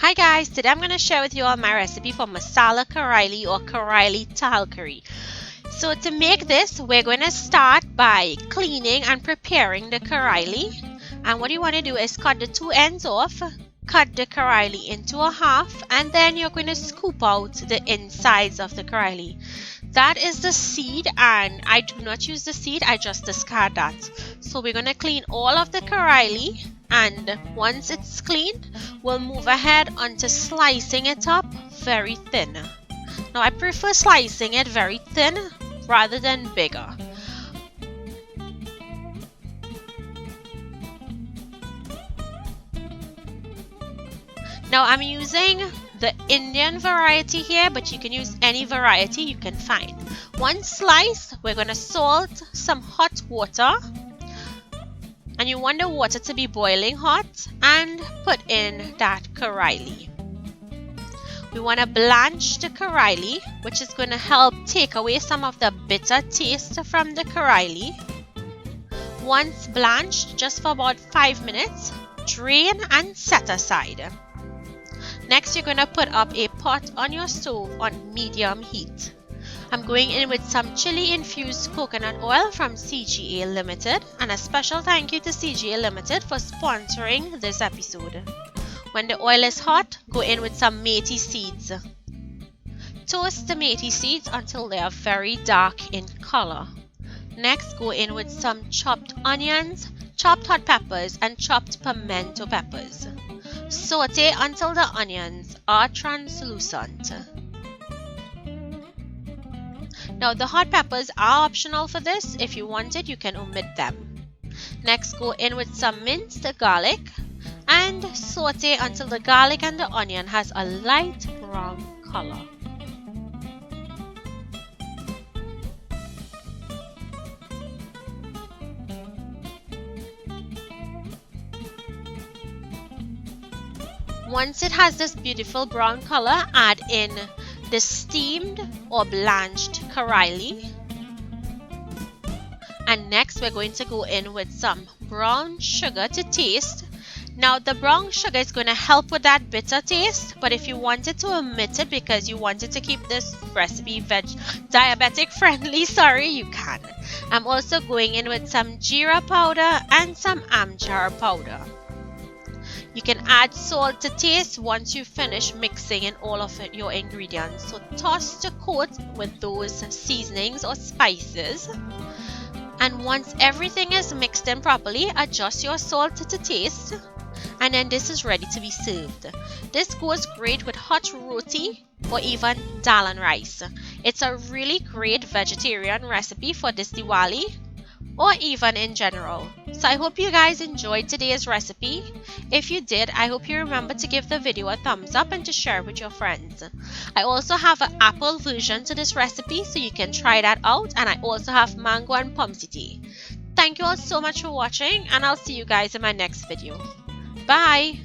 Hi guys, today I'm going to share with you all my recipe for Massala Carallie or Carallie Talkari. So to make this, we're going to start by cleaning and preparing the Carallie. And what you want to do is cut the two ends off, cut the Carallie into a half, and then you're going to scoop out the insides of the Carallie. That is the seed, and I do not use the seed, I just discard that. So we're going to clean all of the Carallie, and once it's cleaned, we'll move ahead onto slicing it up very thin. Now I prefer slicing it very thin rather than bigger. Now I'm using the Indian variety here, but you can use any variety you can find. One slice, we're going to salt some hot water, and you want the water to be boiling hot, and put in that Carallie. We want to blanch the Carallie, which is going to help take away some of the bitter taste from the Carallie. Once blanched, just for about 5 minutes, drain and set aside. Next, you're going to put up a pot on your stove on medium heat. I'm going in with some chili infused coconut oil from CGA Limited, and a special thank you to CGA Limited for sponsoring this episode. When the oil is hot, go in with some methi seeds. Toast the methi seeds until they are very dark in color. Next, go in with some chopped onions, chopped hot peppers, and chopped pimento peppers. Saute until the onions are translucent. Now the hot peppers are optional for this. If you want it, you can omit them. Next, go in with some minced garlic and saute until the garlic and the onion has a light brown color. Once it has this beautiful brown color, add in the steamed or blanched Carallie. And next we're going to go in with some brown sugar to taste. Now the brown sugar is going to help with that bitter taste, but if you wanted to omit it because you wanted to keep this recipe diabetic friendly, you can. I'm also going in with some geera powder and some amchar powder. You can add salt to taste once you finish mixing in all of your ingredients. So toss the coat with those seasonings or spices. And once everything is mixed in properly, adjust your salt to taste. And then this is ready to be served. This goes great with hot roti or even dal and rice. It's a really great vegetarian recipe for this Diwali, or even in general. So I hope you guys enjoyed today's recipe. If you did, I hope you remember to give the video a thumbs up and to share with your friends. I also have an apple version to this recipe, so you can try that out, and I also have mango and pumsity. Thank you all so much for watching, and I'll see you guys in my next video. Bye!